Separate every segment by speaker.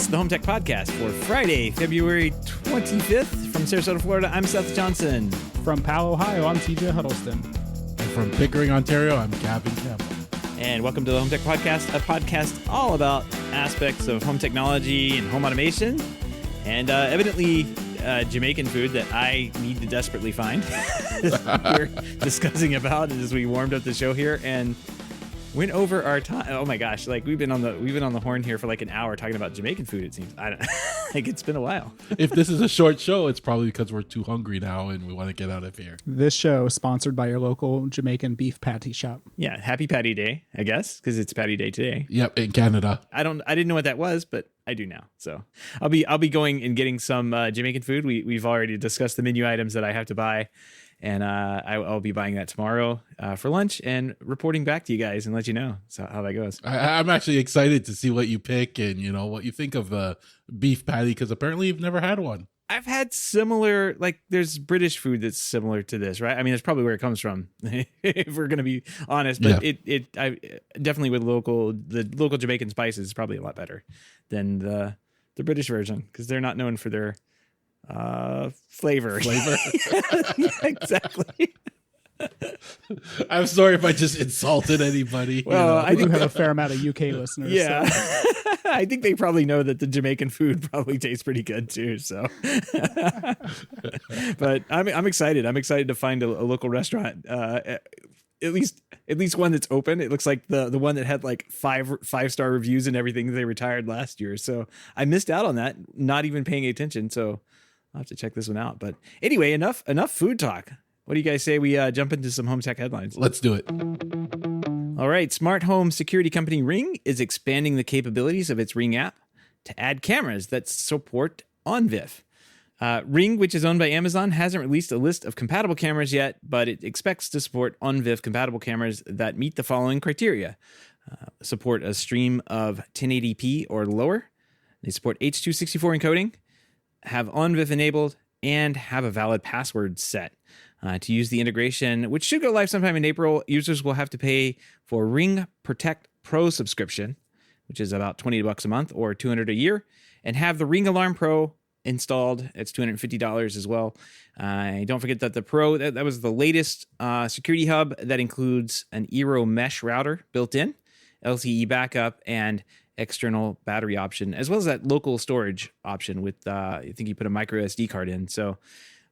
Speaker 1: This is the HomeTech Podcast for Friday, February 25th. From Sarasota, Florida, I'm Seth Johnson.
Speaker 2: From Powell, Ohio, I'm TJ Huddleston.
Speaker 3: And from Pickering, Ontario, I'm Gavin Campbell.
Speaker 1: And welcome to the HomeTech Podcast, a podcast all about aspects of home technology and home automation. And evidently, Jamaican food that I need to desperately find. We're discussing about it as we warmed up the show here and went over our time. Oh my gosh! Like we've been on the horn here for like an hour talking about Jamaican food. It seems I don't like it's been a while.
Speaker 3: If this is a short show, it's probably because we're too hungry now and we want to get out of here.
Speaker 2: This show is sponsored by your local Jamaican beef patty shop.
Speaker 1: Yeah, happy Patty Day, I guess, because it's Patty Day today.
Speaker 3: Yep, in Canada. I
Speaker 1: didn't know what that was, but I do now. So I'll be going and getting some Jamaican food. We've already discussed the menu items that I have to buy. And I'll be buying that tomorrow for lunch and reporting back to you guys and let you know how that goes.
Speaker 3: I'm actually excited to see what you pick and, what you think of the beef patty, because apparently you've never had one.
Speaker 1: I've had similar, like there's British food that's similar to this, right? I mean, that's probably where it comes from, if we're going to be honest. But yeah. I definitely with the local Jamaican spices is probably a lot better than the British version, because they're not known for their flavor.
Speaker 3: Yeah,
Speaker 1: exactly.
Speaker 3: I'm sorry if I just insulted anybody.
Speaker 2: Well, I do have a fair amount of UK listeners.
Speaker 1: Yeah.
Speaker 2: So.
Speaker 1: I think they probably know that the Jamaican food probably tastes pretty good too. So, but I'm excited. I'm excited to find a local restaurant. At least one that's open. It looks like the one that had like five-star reviews and everything. They retired last year, so I missed out on that. Not even paying attention. So I'll have to check this one out. But anyway, enough food talk. What do you guys say we jump into some HomeTech headlines?
Speaker 3: Let's do it.
Speaker 1: All right. Smart home security company Ring is expanding the capabilities of its Ring app to add cameras that support OnVIF. Ring, which is owned by Amazon, hasn't released a list of compatible cameras yet, but it expects to support OnVIF compatible cameras that meet the following criteria. Support a stream of 1080p or lower. They support H.264 encoding, have OnVIF enabled, and have a valid password set. To use the integration, which should go live sometime in April, users will have to pay for Ring Protect Pro subscription, which is about $20 a month or $200 a year, and have the Ring Alarm Pro installed. It's $250 as well. Don't forget that the Pro, that was the latest security hub that includes an Eero mesh router built in, LTE backup, and external battery option, as well as that local storage option with, I think you put a micro SD card in. So,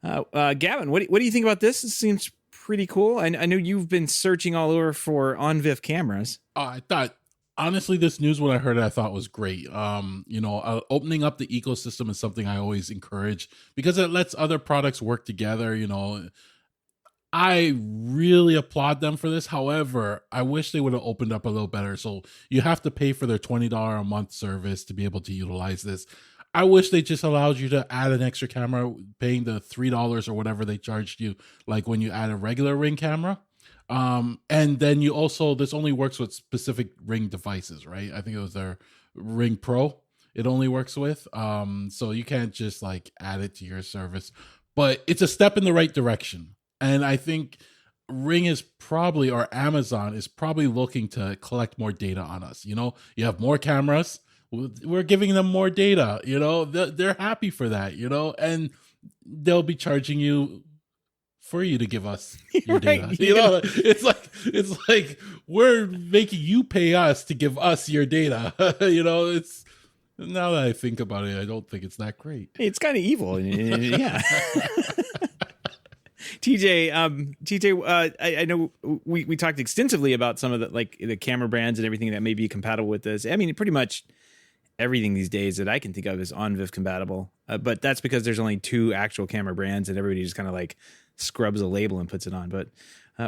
Speaker 1: Gavin, what do you think about this? This seems pretty cool. I know you've been searching all over for OnVIF cameras.
Speaker 3: I thought, honestly, this news, when I heard it, I thought was great. Opening up the ecosystem is something I always encourage because it lets other products work together. I really applaud them for this. However, I wish they would have opened up a little better. So you have to pay for their $20 a month service to be able to utilize this. I wish they just allowed you to add an extra camera, paying the $3 or whatever they charged you, like when you add a regular Ring camera. And then you also, this only works with specific Ring devices, right? I think it was their Ring Pro it only works with. So you can't just like add it to your service, but it's a step in the right direction. And I think Ring is probably, or Amazon is probably looking to collect more data on us. You have more cameras. We're giving them more data, they're happy for that, and they'll be charging you for you to give us your data.
Speaker 1: Right.
Speaker 3: It's like we're making you pay us to give us your data. It's, now that I think about it, I don't think it's that great.
Speaker 1: It's kind of evil. Yeah. TJ, I know we talked extensively about some of the camera brands and everything that may be compatible with this. I mean, pretty much everything these days that I can think of is OnVIF compatible, but that's because there's only 2 actual camera brands and everybody just kind of like scrubs a label and puts it on. But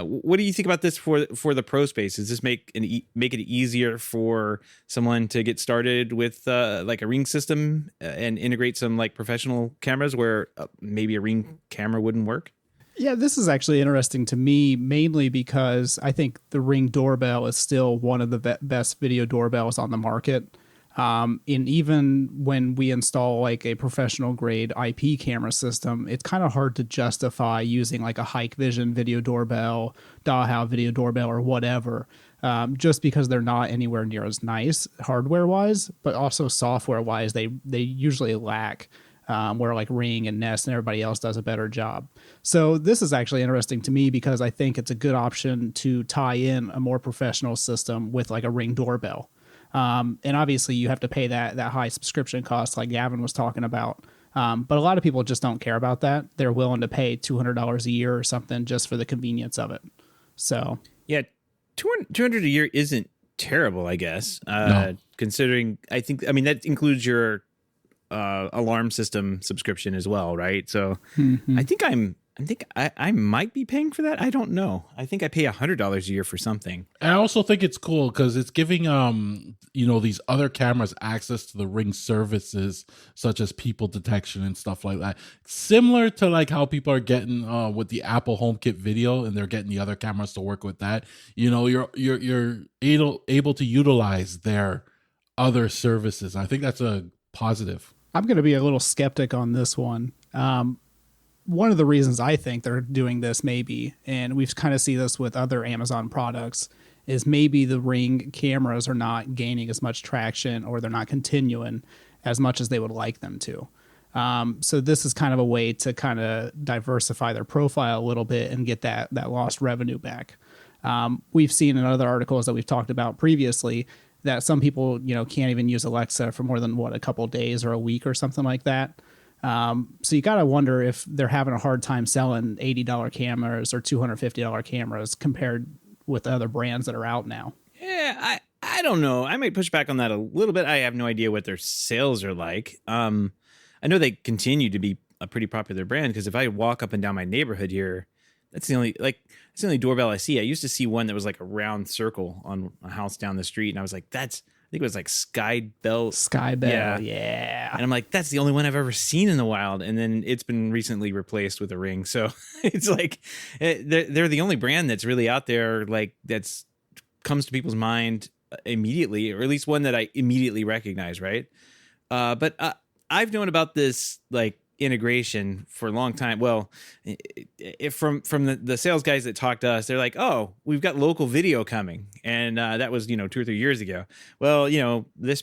Speaker 1: what do you think about this for the pro space? Does this make it easier for someone to get started with like a Ring system and integrate some like professional cameras where maybe a Ring camera wouldn't work?
Speaker 2: Yeah, this is actually interesting to me, mainly because I think the Ring doorbell is still one of the best video doorbells on the market. And even when we install like a professional grade IP camera system, it's kind of hard to justify using like a Hike Vision video doorbell, Dahow video doorbell, or whatever, just because they're not anywhere near as nice hardware wise, but also software wise, they usually lack. Where like Ring and Nest and everybody else does a better job. So this is actually interesting to me because I think it's a good option to tie in a more professional system with like a Ring doorbell. And obviously you have to pay that high subscription cost like Gavin was talking about. But a lot of people just don't care about that. They're willing to pay $200 a year or something just for the convenience of it. So
Speaker 1: yeah, 200 a year isn't terrible, I guess.
Speaker 3: No.
Speaker 1: Considering, I mean, that includes your alarm system subscription as well, right? So I think I might be paying for that. I don't know. I think I pay $100 a year for something.
Speaker 3: I also think it's cool because it's giving these other cameras access to the Ring services such as people detection and stuff like that. Similar to like how people are getting with the Apple HomeKit video, and they're getting the other cameras to work with that. You know, you're able to utilize their other services. I think that's a positive.
Speaker 2: I'm going to be a little skeptic on this one. One of the reasons I think they're doing this maybe, and we've kind of see this with other Amazon products, is maybe the Ring cameras are not gaining as much traction, or they're not continuing as much as they would like them to. So this is kind of a way to kind of diversify their profile a little bit and get that lost revenue back. We've seen in other articles that we've talked about previously that some people, can't even use Alexa for more than a couple of days or a week or something like that. So you got to wonder if they're having a hard time selling $80 cameras or $250 cameras compared with other brands that are out now.
Speaker 1: Yeah, I don't know. I might push back on that a little bit. I have no idea what their sales are like. I know they continue to be a pretty popular brand because if I walk up and down my neighborhood here, that's the only doorbell I see. I used to see one that was like a round circle on a house down the street, and I was like, I think it was like Sky Bell.
Speaker 2: Yeah.
Speaker 1: And I'm like, that's the only one I've ever seen in the wild. And then it's been recently replaced with a Ring. So it's like they're the only brand that's really out there, like that's comes to people's mind immediately, or at least one that I immediately recognize, right? But I've known about this like integration for a long time. Well, from the sales guys that talked to us, they're like, oh, we've got local video coming, and that was 2 or 3 years ago. Well, this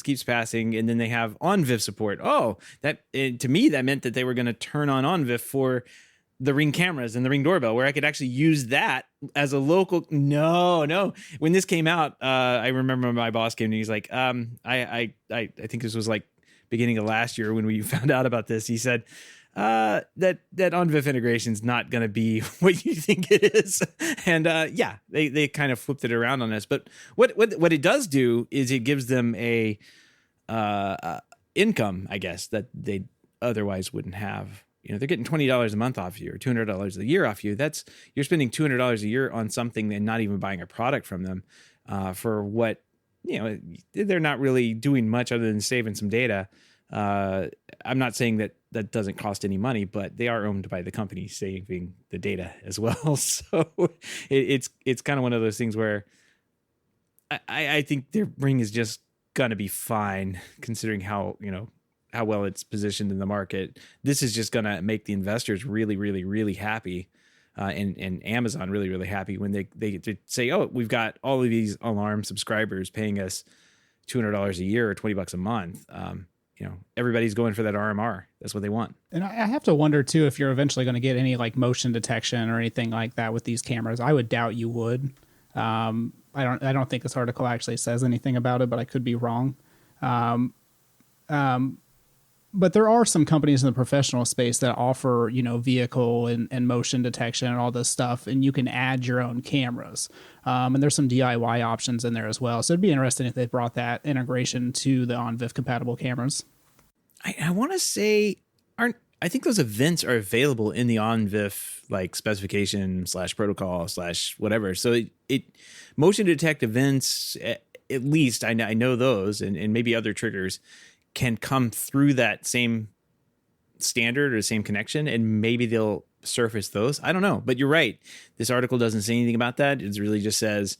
Speaker 1: keeps passing, and then they have OnVIF support. Oh, to me that meant that they were going to turn on OnVIF for the Ring cameras and the Ring doorbell, where I could actually use that as a local. No. When this came out, I remember my boss came to me. He's like, I think this was like beginning of last year when we found out about this. He said that OnVIF integration is not going to be what you think it is. And they kind of flipped it around on us. But what it does do is it gives them a income, I guess, that they otherwise wouldn't have. They're getting $20 a month off you or $200 a year off you. You're spending $200 a year on something and not even buying a product from them for what, they're not really doing much other than saving some data. I'm not saying that doesn't cost any money, but they are owned by the company saving the data as well. So it's kind of one of those things where I think their Ring is just gonna be fine considering how well it's positioned in the market. This is just gonna make the investors really, really, really happy. And Amazon really, really happy when they say, oh, we've got all of these alarm subscribers paying us $200 a year or $20 a month. Everybody's going for that RMR. That's what they want.
Speaker 2: And I have to wonder too if you're eventually going to get any like motion detection or anything like that with these cameras. I would doubt you would. I don't think this article actually says anything about it, but I could be wrong. But there are some companies in the professional space that offer, vehicle and motion detection and all this stuff, and you can add your own cameras. And there's some DIY options in there as well. So it'd be interesting if they brought that integration to the OnVIF compatible cameras.
Speaker 1: I want to say, I think those events are available in the OnVIF like specification / protocol / whatever. So it motion detect events, at least I know those, and maybe other triggers can come through that same standard or the same connection, and maybe they'll surface those. I don't know, but you're right. This article doesn't say anything about that. It really just says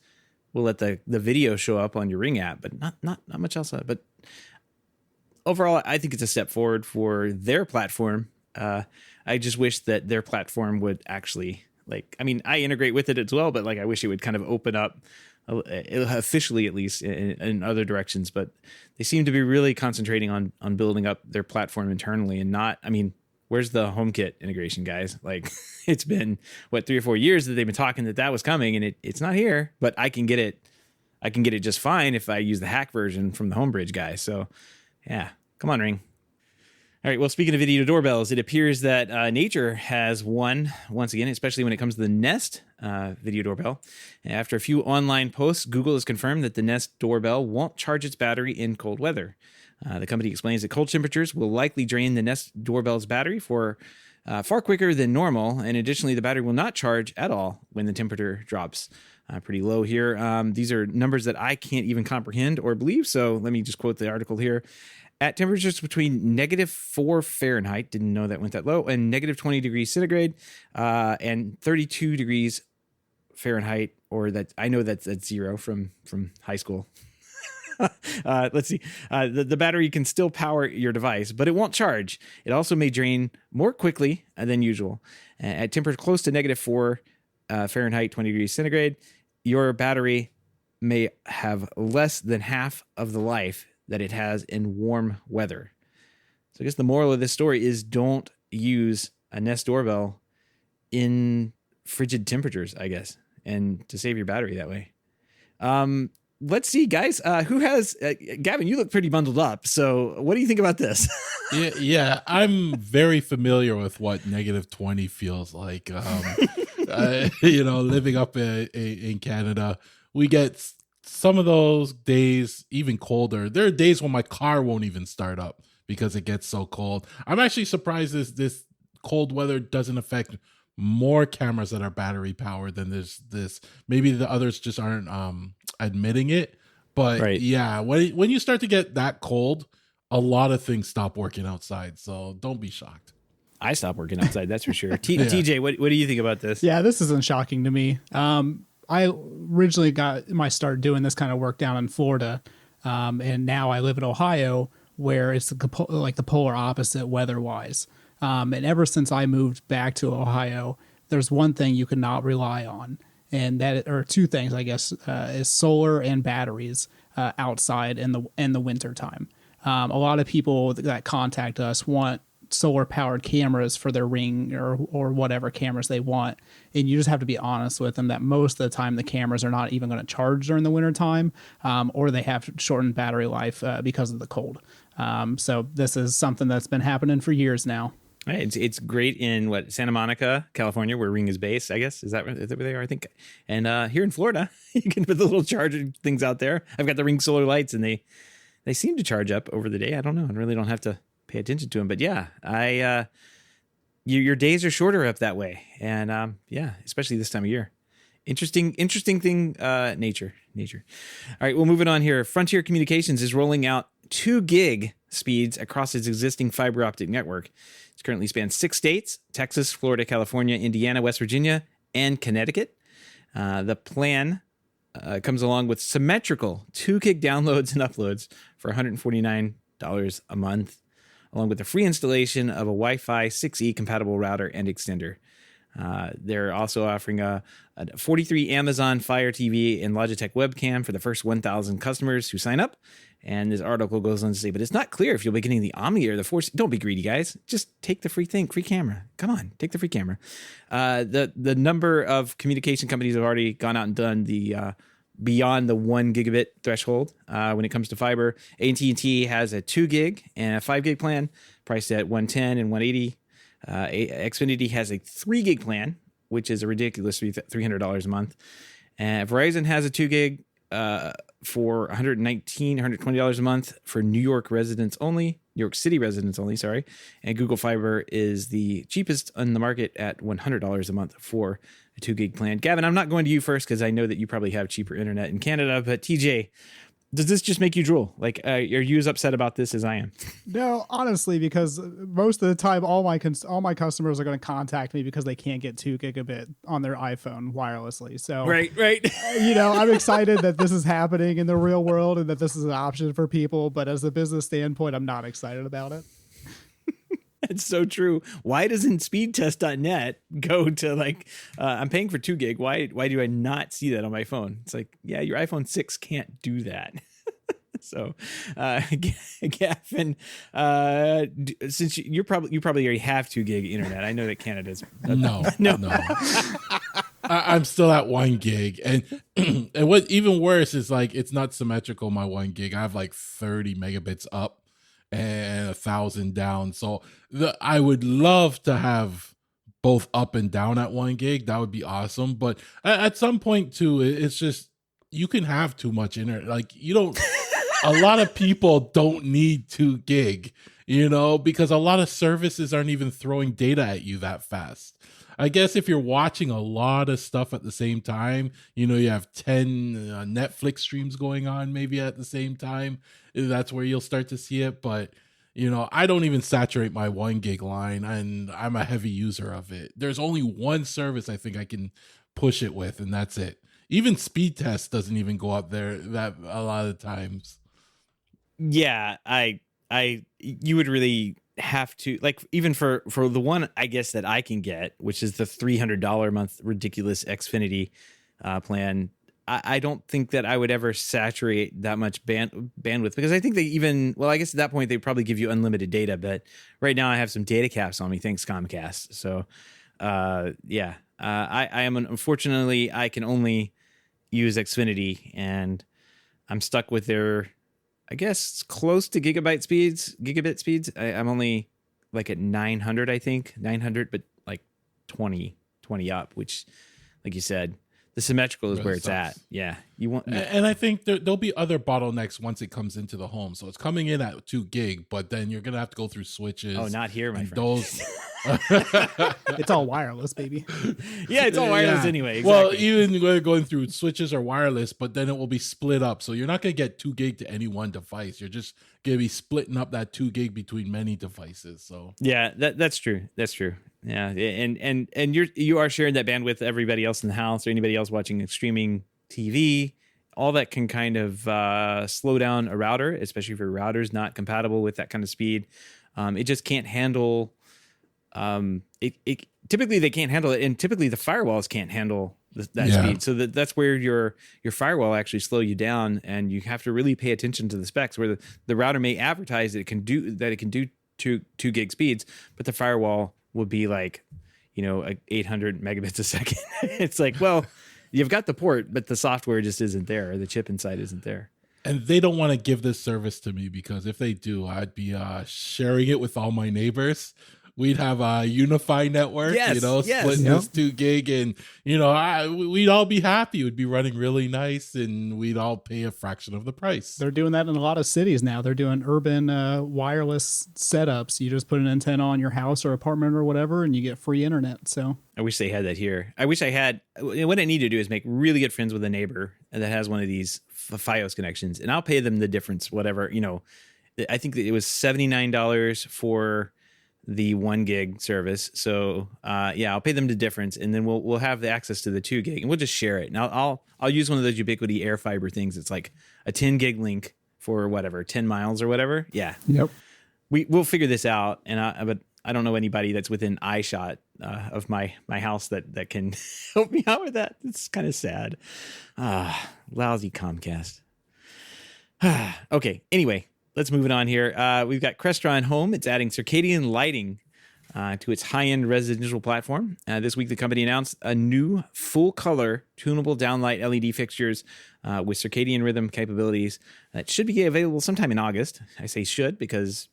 Speaker 1: we'll let the video show up on your Ring app, but not much else. But overall, I think it's a step forward for their platform. I just wish that their platform would actually, like, I mean, I integrate with it as well, but like, I wish it would kind of open up officially, at least in other directions. But they seem to be really concentrating on building up their platform internally and not, I mean, where's the HomeKit integration, guys? Like, it's been 3 or 4 years that they've been talking that was coming, and it's not here, but I can get it just fine if I use the hack version from the Homebridge guys. So yeah, come on, Ring. All right, well, speaking of video doorbells, it appears that nature has won once again, especially when it comes to the Nest video doorbell. After a few online posts, Google has confirmed that the Nest doorbell won't charge its battery in cold weather. The company explains that cold temperatures will likely drain the Nest doorbell's battery for far quicker than normal, and additionally, the battery will not charge at all when the temperature drops pretty low here. These are numbers that I can't even comprehend or believe, so let me just quote the article here. At temperatures between -4 Fahrenheit, didn't know that went that low, and -20 degrees centigrade, and 32 degrees Fahrenheit, or that I know that's zero from high school. Let's see. The battery can still power your device, but it won't charge. It also may drain more quickly than usual. At temperature close to -4 Fahrenheit, 20 degrees centigrade, your battery may have less than half of the life that it has in warm weather. So I guess the moral of this story is don't use a Nest doorbell in frigid temperatures, I guess, and to save your battery that way. Let's see, guys. Who has Gavin? You look pretty bundled up. So, what do you think about this?
Speaker 3: Yeah, I'm very familiar with what -20 feels like. Living up in Canada, we get some of those days even colder. There are days when my car won't even start up because it gets so cold. I'm actually surprised this cold weather doesn't affect more cameras that are battery powered than this. Maybe the others just aren't admitting it. But right. Yeah, when you start to get that cold, a lot of things stop working outside. So don't be shocked.
Speaker 1: I stop working outside, that's for sure. TJ, what do you think about this?
Speaker 2: Yeah, this isn't shocking to me. I originally got my start doing this kind of work down in Florida, and now I live in Ohio, where it's like the polar opposite weather-wise. And ever since I moved back to Ohio, there's one thing you cannot rely on, and that, or two things, I guess, is solar and batteries outside in the winter time. A lot of people that contact us want solar powered cameras for their Ring or whatever cameras they want, and you just have to be honest with them that most of the time the cameras are not even going to charge during the winter time, or they have shortened battery life because of the cold. So this is something that's been happening for years now.
Speaker 1: It's great in Santa Monica, California, where Ring is based, I guess. Is that where they are? I think. And here in Florida, you can put the little charger things out there. I've got the Ring solar lights, and they seem to charge up over the day. I don't know. I really don't have to pay attention to them, but yeah, your days are shorter up that way, and yeah, especially this time of year. Interesting thing. Nature. All right, well, moving on here. Frontier Communications is rolling out 2 gig speeds across its existing fiber optic network. It currently spans 6 states: Texas, Florida, California, Indiana, West Virginia, and Connecticut. The plan comes along with symmetrical 2 gig downloads and uploads for $149 a month, along with the free installation of a Wi-Fi 6E compatible router and extender. They're also offering a 43 Amazon Fire TV and Logitech webcam for the first 1,000 customers who sign up. And this article goes on to say, but it's not clear if you'll be getting the Omni or the Force. Don't be greedy, guys. Just take the free camera. Come on, take the free camera. The number of communication companies have already gone out and done the beyond the 1 gigabit threshold when it comes to fiber. AT&T has a 2 gig and a 5 gig plan priced at $110 and $180. Xfinity has a 3 gig plan, which is a ridiculous $300 a month. And Verizon has a 2 gig for $120 a month for New York City residents only, sorry. And Google Fiber is the cheapest on the market at $100 a month for a 2 gig plan. Gavin, I'm not going to you first because I know that you probably have cheaper internet in Canada, but TJ, Does this just make you drool? Like, are you as upset about this as I am?
Speaker 2: No, honestly, because most of the time, all my customers are going to contact me because they can't get 2 gigabit on their iPhone wirelessly. So,
Speaker 1: Right.
Speaker 2: I'm excited that this is happening in the real world and that this is an option for people. But as a business standpoint, I'm not excited about it.
Speaker 1: It's so true. Why doesn't speedtest.net go to like, I'm paying for 2 gig. Why do I not see that on my phone? It's like, yeah, your iPhone 6 can't do that. So, Gavin, since you probably already have 2 gig internet. I know that Canada's
Speaker 3: No. I'm still at 1 gig, and and what even worse is like it's not symmetrical. My 1 gig, I have like 30 megabits up and 1,000 down. So I would love to have both up and down at 1 gig. That would be awesome. But at some point too, it's just you can have too much internet. Like you don't. A lot of people don't need 2 gig, because a lot of services aren't even throwing data at you that fast. I guess if you're watching a lot of stuff at the same time, you have 10 Netflix streams going on maybe at the same time, that's where you'll start to see it. But, I don't even saturate my 1 gig line, and I'm a heavy user of it. There's only one service I think I can push it with, and that's it. Even speed test doesn't even go up there that a lot of times.
Speaker 1: Yeah, you would really have to, like, even for the one I guess that I can get, which is the $300 a month ridiculous Xfinity plan. I don't think that I would ever saturate that much bandwidth, because I think I guess at that point they probably give you unlimited data, but right now I have some data caps on me, thanks Comcast. So I am, unfortunately I can only use Xfinity, and I'm stuck with their, I guess, close to gigabit speeds. I'm only like at 900, I think 900, but like 20 up, which, like you said, the symmetrical is really where it's at. Yeah, you want,
Speaker 3: and I think there'll be other bottlenecks once it comes into the home. So it's coming in at 2 gig, but then you're gonna have to go through switches.
Speaker 1: Oh, not here, my friend.
Speaker 3: Those.
Speaker 2: It's all wireless, baby.
Speaker 1: Yeah, it's all wireless anyway. Exactly.
Speaker 3: Well, even going through switches or wireless, but then it will be split up. So you're not going to get 2 gig to any one device. You're just going to be splitting up that 2 gig between many devices. So
Speaker 1: yeah, that's true. That's true. Yeah, and you are sharing that bandwidth with everybody else in the house or anybody else watching streaming TV. All that can kind of slow down a router, especially if your router's not compatible with that kind of speed. It just can't handle. It typically they can't handle it, and typically the firewalls can't handle that speed. So that's where your firewall actually slow you down, and you have to really pay attention to the specs. Where the router may advertise that it can do 2 gig speeds, but the firewall will be like, 800 megabits a second. It's like, well, you've got the port, but the software just isn't there, or the chip inside isn't there.
Speaker 3: And they don't want to give this service to me, because if they do, I'd be sharing it with all my neighbors. We'd have a unified network, splitting this 2 gig, and we'd all be happy. It would be running really nice, and we'd all pay a fraction of the price.
Speaker 2: They're doing that in a lot of cities now. They're doing urban wireless setups. You just put an antenna on your house or apartment or whatever, and you get free internet. So
Speaker 1: I wish they had that here. I wish I had. What I need to do is make really good friends with a neighbor that has one of these Fios connections, and I'll pay them the difference. Whatever, I think that it was $79 for the 1 gig service. So I'll pay them the difference, and then we'll have the access to the 2 gig, and we'll just share it. Now I'll use one of those Ubiquiti Air Fiber things. It's like a 10 gig link for whatever, 10 miles or whatever. Yeah.
Speaker 2: Yep.
Speaker 1: We'll figure this out, but I don't know anybody that's within eye shot of my house that can help me out with that. It's kind of sad. Lousy Comcast. Okay. Anyway, let's move it on here. We've got Crestron Home. It's adding circadian lighting to its high-end residential platform. This week, the company announced a new full-color tunable downlight LED fixtures with circadian rhythm capabilities that should be available sometime in August. I say should because,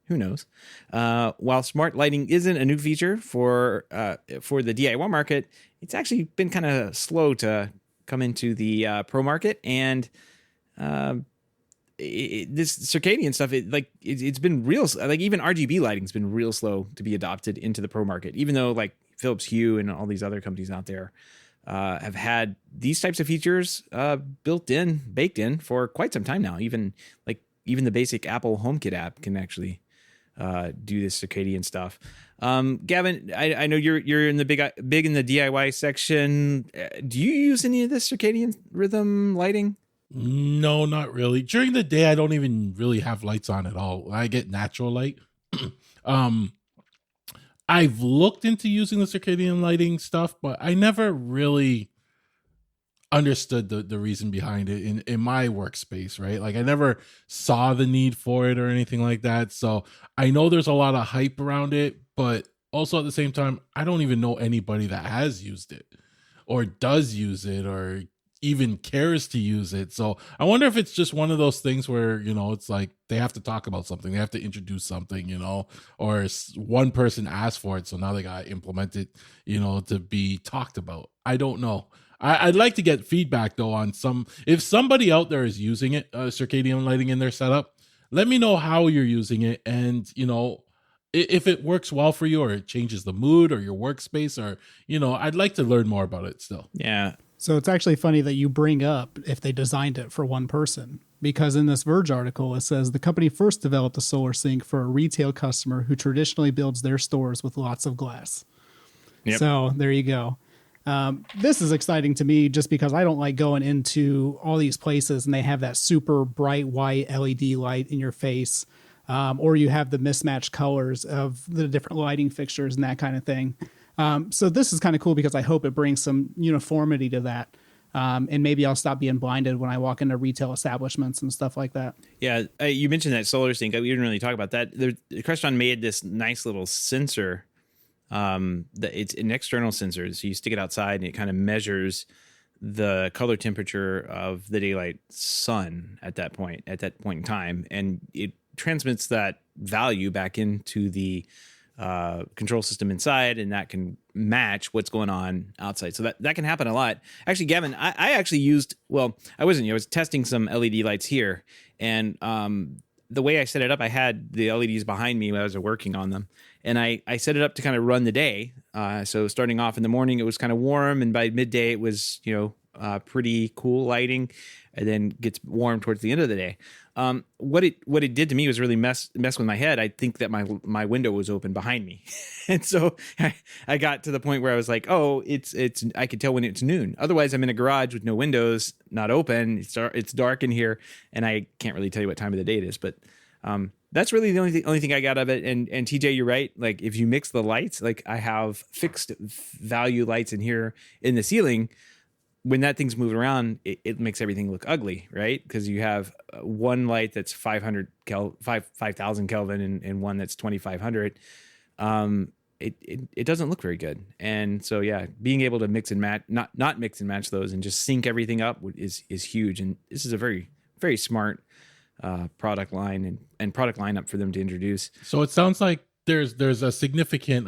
Speaker 1: who knows? While smart lighting isn't a new feature for the DIY market, it's actually been kind of slow to come into the pro market, and this circadian stuff, it's been real. Like even RGB lighting's been real slow to be adopted into the pro market, even though like Philips Hue and all these other companies out there have had these types of features baked in for quite some time now. Even the basic Apple HomeKit app can actually do this circadian stuff. Gavin, I know you're in the big in the DIY section. Do you use any of this circadian rhythm lighting?
Speaker 3: No, not really. During the day, I don't even really have lights on at all. I get natural light. I've looked into using the circadian lighting stuff, but I never really understood the reason behind it in my workspace, right? Like I never saw the need for it or anything like that. So I know there's a lot of hype around it, but also at the same time, I don't even know anybody that has used it or does use it or even cares to use it. So I wonder if it's just one of those things where, it's like they have to talk about something, they have to introduce something, or one person asked for it, so now they got to implement it, to be talked about. I don't know. I'd like to get feedback though on if somebody out there is using it, circadian lighting in their setup, let me know how you're using it. And, if it works well for you or it changes the mood or your workspace or, I'd like to learn more about it still.
Speaker 1: Yeah.
Speaker 2: So it's actually funny that you bring up if they designed it for one person, because in this Verge article, it says the company first developed a solar sink for a retail customer who traditionally builds their stores with lots of glass. Yep. So there you go. This is exciting to me just because I don't like going into all these places and they have that super bright white LED light in your face, or you have the mismatched colors of the different lighting fixtures and that kind of thing. So this is kind of cool because I hope it brings some uniformity to that. And maybe I'll stop being blinded when I walk into retail establishments and stuff like that.
Speaker 1: Yeah, you mentioned that solar sink. We didn't really talk about that. Crestron made this nice little sensor. It's an external sensor, so you stick it outside and it kind of measures the color temperature of the daylight sun at that point in time, and it transmits that value back into the control system inside, and that can match what's going on outside. So that can happen a lot. Actually, Gavin, I actually I was testing some LED lights here, and the way I set it up, I had the LEDs behind me when I was working on them, and I set it up to kind of run the day. So starting off in the morning, it was kind of warm, and by midday, it was pretty cool lighting, and then gets warm towards the end of the day. What it did to me was really mess with my head. I think that my window was open behind me, and so I got to the point where I was like, oh, it's I could tell when it's noon. Otherwise, I'm in a garage with no windows, not open. It's dark in here, and I can't really tell you what time of the day it is. But that's really the only thing I got of it. And TJ, you're right. Like if you mix the lights, like I have fixed value lights in here in the ceiling. When that thing's moving around, it makes everything look ugly, right? Because you have one light that's 5,000 Kelvin and one that's 2,500. It doesn't look very good. And so, yeah, being able to mix and match, not mix and match those and just sync everything up is huge. And this is a very, very smart product line and product lineup for them to introduce.
Speaker 3: So it sounds like there's a significant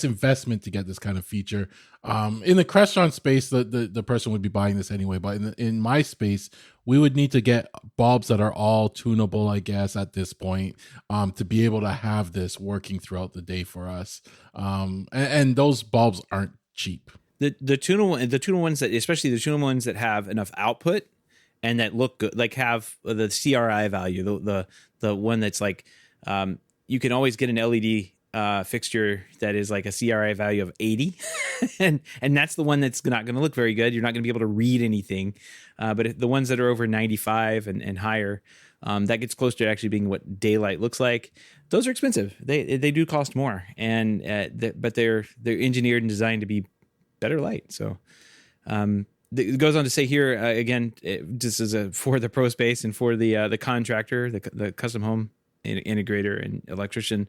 Speaker 3: investment to get this kind of feature. In the Crestron space, the person would be buying this anyway, but in my space, we would need to get bulbs that are all tunable, I guess, at this point, to be able to have this working throughout the day for us. And those bulbs aren't cheap.
Speaker 1: The tunable ones that, especially the tunable ones that have enough output and that look good, like have the CRI value, the one that's like, you can always get an LED fixture that is like a CRI value of 80, and that's the one that's not going to look very good. You're not going to be able to read anything. But the ones that are over 95 and higher, that gets closer to actually being what daylight looks like. Those are expensive. They do cost more, and but they're engineered and designed to be better light. So. It goes on to say here again, this is for the pro space and for the contractor, the custom home integrator and electrician,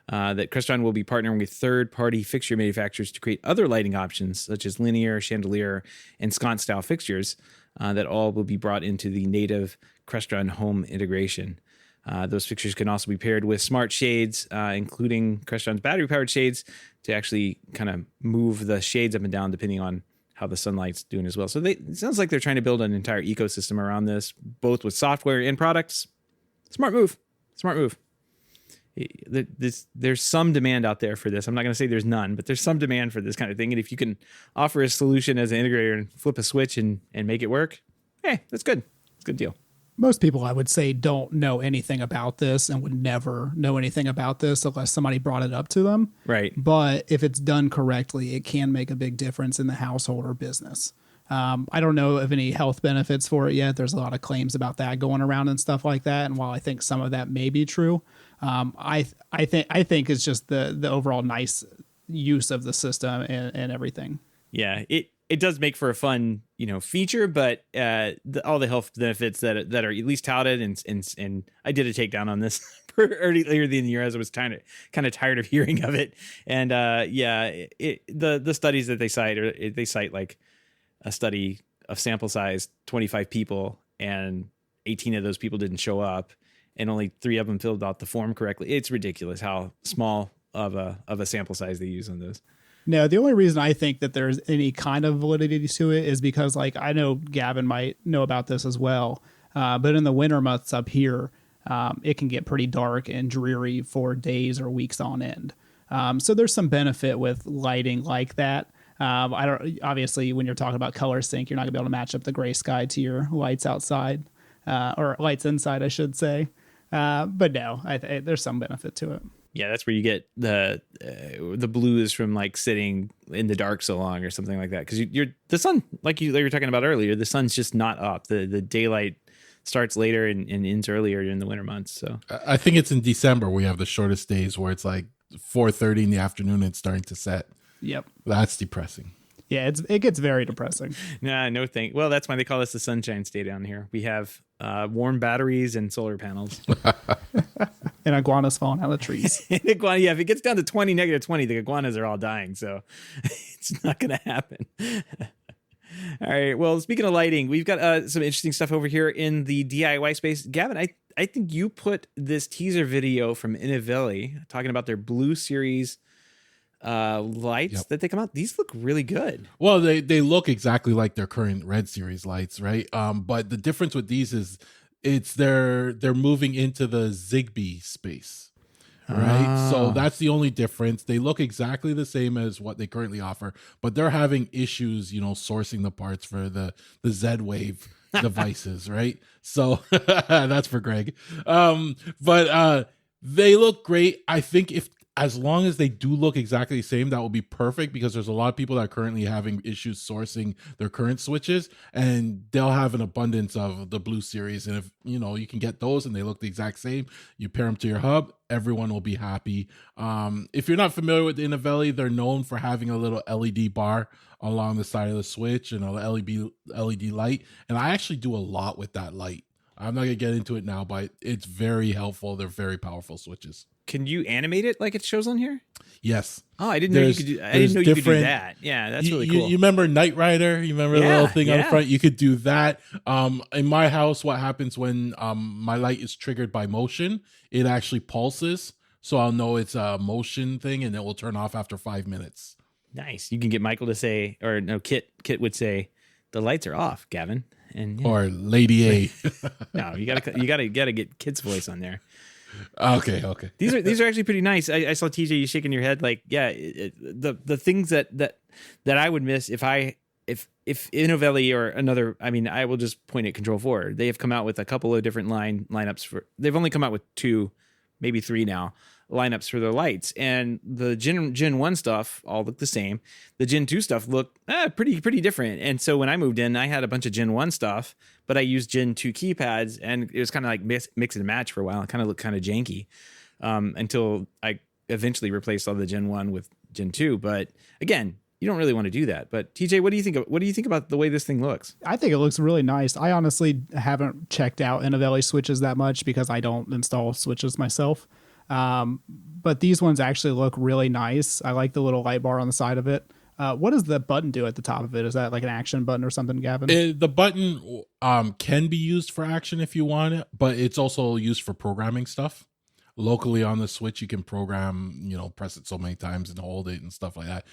Speaker 1: that Crestron will be partnering with third-party fixture manufacturers to create other lighting options such as linear, chandelier, and sconce-style fixtures that all will be brought into the native Crestron home integration. Those fixtures can also be paired with smart shades, including Crestron's battery-powered shades, to actually kind of move the shades up and down depending on how the sunlight's doing as well. So it sounds like they're trying to build an entire ecosystem around this, both with software and products. Smart move. There's some demand out there for this. I'm not going to say there's none, but there's some demand for this kind of thing. And if you can offer a solution as an integrator and flip a switch and make it work, hey, that's good. It's a good deal.
Speaker 2: Most people, I would say, don't know anything about this and would never know anything about this unless somebody brought it up to them.
Speaker 1: Right.
Speaker 2: But if it's done correctly, it can make a big difference in the household or business. I don't know of any health benefits for it yet. There's a lot of claims about that going around and stuff like that. And while I think some of that may be true, I think it's just the overall nice use of the system and everything.
Speaker 1: Yeah, it does make for a fun, feature, but all the health benefits that are at least touted, and I did a takedown on this earlier in the year as I was kind of tired of hearing of it. And the studies that they cite like a study of sample size 25 people, and 18 of those people didn't show up, and only 3 of them filled out the form correctly. It's ridiculous how small of a sample size they use on those.
Speaker 2: No, the only reason I think that there's any kind of validity to it is because, like, I know Gavin might know about this as well, but in the winter months up here, it can get pretty dark and dreary for days or weeks on end. So there's some benefit with lighting like that. Obviously, when you're talking about color sync, you're not gonna be able to match up the gray sky to your lights outside, or lights inside, I should say. But no, there's some benefit to it.
Speaker 1: Yeah, that's where you get the blues from like sitting in the dark so long or something like that. Because the sun, like you were talking about earlier, the sun's just not up. The daylight starts later and ends earlier in the winter months. So
Speaker 3: I think it's in December we have the shortest days where it's like 4:30 in the afternoon and it's starting to set.
Speaker 2: Yep,
Speaker 3: that's depressing.
Speaker 2: Yeah, it gets very depressing.
Speaker 1: Nah, no thank. Well, that's why they call us the Sunshine State down here. We have warm batteries and solar panels.
Speaker 2: And iguanas falling out of the trees.
Speaker 1: Iguana, yeah, if it gets down to -20, the iguanas are all dying, so it's not going to happen. All right. Well, speaking of lighting, we've got some interesting stuff over here in the DIY space. Gavin, I think you put this teaser video from Nvidia talking about their Blue Series lights that they come out. These look really good.
Speaker 3: Well, they look exactly like their current Red Series lights, right? But the difference with these is they're moving into the Zigbee space, right? So that's the only difference. They look exactly the same as what they currently offer, but they're having issues, sourcing the parts for the Z-Wave devices, right? So that's for Greg. But they look great. I think as long as they do look exactly the same, that will be perfect, because there's a lot of people that are currently having issues sourcing their current switches, and they'll have an abundance of the Blue Series. And if you can get those and they look the exact same, you pair them to your hub, everyone will be happy. If you're not familiar with Nvidia, they're known for having a little LED bar along the side of the switch and a LED light. And I actually do a lot with that light. I'm not going to get into it now, but it's very helpful. They're very powerful switches.
Speaker 1: Can you animate it like it shows on here?
Speaker 3: Yes.
Speaker 1: Oh, I didn't know you could do. I didn't know you could do that. Yeah, that's really cool.
Speaker 3: You remember Knight Rider? You remember the little thing on the front? You could do that. In my house, what happens when my light is triggered by motion? It actually pulses, so I'll know it's a motion thing, and it will turn off after 5 minutes.
Speaker 1: Nice. You can get Michael to say, or no, Kit would say, "The lights are off, Gavin," and
Speaker 3: or Lady A.
Speaker 1: No, you gotta get Kit's voice on there.
Speaker 3: Okay.
Speaker 1: These are actually pretty nice. I saw TJ, you shaking your head like, yeah. The things that I would miss if Innovelli or another. I mean, I will just point at Control 4. They have come out with a couple of different lineups for. They've only come out with 2, maybe 3 now lineups for their lights, and the Gen 1 stuff all look the same. The Gen 2 stuff look pretty different. And so when I moved in, I had a bunch of Gen 1 stuff, but I used Gen 2 keypads, and it was kind of like mix and match for a while. It kind of looked kind of janky until I eventually replaced all the Gen 1 with Gen 2. But again, you don't really want to do that. But TJ, what do you think? What do you think about the way this thing looks?
Speaker 2: I think it looks really nice. I honestly haven't checked out Innovelli switches that much because I don't install switches myself. But these ones actually look really nice. I like the little light bar on the side of it. What does the button do at the top of it? Is that like an action button or something, Gavin?
Speaker 3: The button can be used for action if you want it, but it's also used for programming stuff. Locally on the switch, you can program, press it so many times and hold it and stuff like that.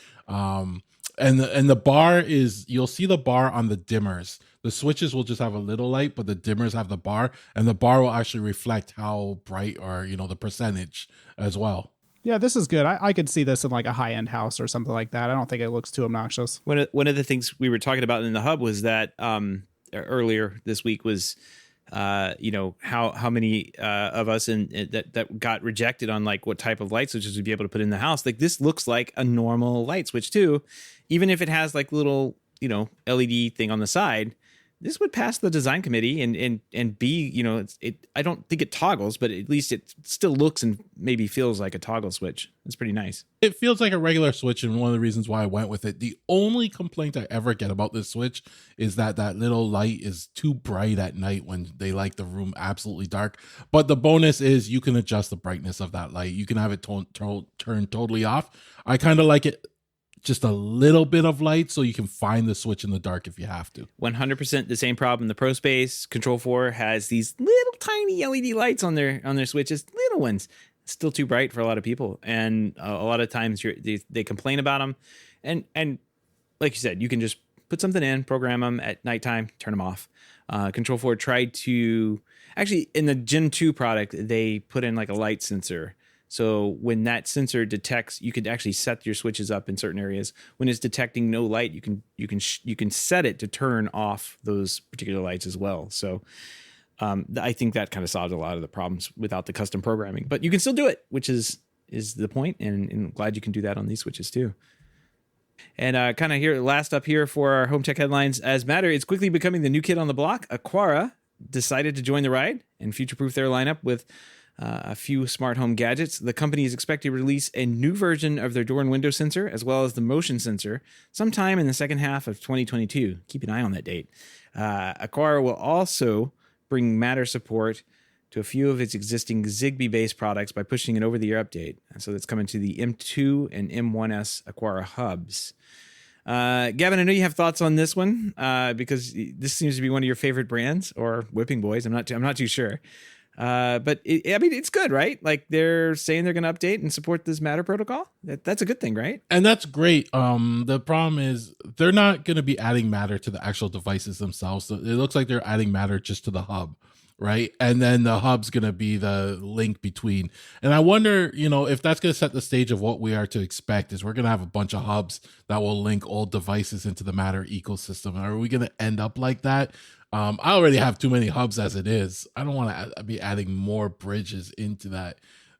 Speaker 3: And the bar is, you'll see the bar on the dimmers. The switches will just have a little light, but the dimmers have the bar, and the bar will actually reflect how bright, or the percentage as well.
Speaker 2: Yeah, this is good. I could see this in like a high-end house or something like that. I don't think it looks too obnoxious.
Speaker 1: One of the things we were talking about in the hub was that earlier this week was how many of us that got rejected on like what type of light switches we'd be able to put in the house. Like, this looks like a normal light switch too, even if it has like little LED thing on the side. This would pass the design committee and be, I don't think it toggles, but at least it still looks and maybe feels like a toggle switch. It's pretty nice.
Speaker 3: It feels like a regular switch, and one of the reasons why I went with it. The only complaint I ever get about this switch is that little light is too bright at night when they like the room absolutely dark. But the bonus is you can adjust the brightness of that light. You can have it turn totally off. I kind of like it just a little bit of light so you can find the switch in the dark if you have to.
Speaker 1: 100% the same problem. The Pro Space Control 4 has these little tiny LED lights on their switches, little ones. Still too bright for a lot of people, and a lot of times they complain about them. And like you said, you can just put something in, program them at nighttime, turn them off. Control 4 tried to actually, in the Gen 2 product, they put in like a light sensor. So when that sensor detects, you could actually set your switches up in certain areas. When it's detecting no light, you can set it to turn off those particular lights as well. So I think that kind of solves a lot of the problems without the custom programming. But you can still do it, which is the point, and I'm glad you can do that on these switches too. And kind of here, last up here for our HomeTech headlines, as Matter is quickly becoming the new kid on the block. Aqara decided to join the ride and future-proof their lineup with a few smart home gadgets. The company is expected to release a new version of their door and window sensor, as well as the motion sensor, sometime in the second half of 2022. Keep an eye on that date. Aqara will also bring Matter support to a few of its existing Zigbee-based products by pushing an over-the-air update. So that's coming to the M2 and M1S Aqara hubs. Gavin, I know you have thoughts on this one because this seems to be one of your favorite brands, or Whipping Boys. I'm not too sure. But it's good, right? Like, they're saying they're going to update and support this Matter protocol. That's a good thing, right?
Speaker 3: And that's great. The problem is they're not going to be adding Matter to the actual devices themselves. So it looks like they're adding Matter just to the hub, right? And then the hub's going to be the link between. And I wonder, if that's going to set the stage of what we are to expect, is we're going to have a bunch of hubs that will link old devices into the Matter ecosystem. Are we going to end up like that? I already have too many hubs as it is. I don't want to be adding more bridges into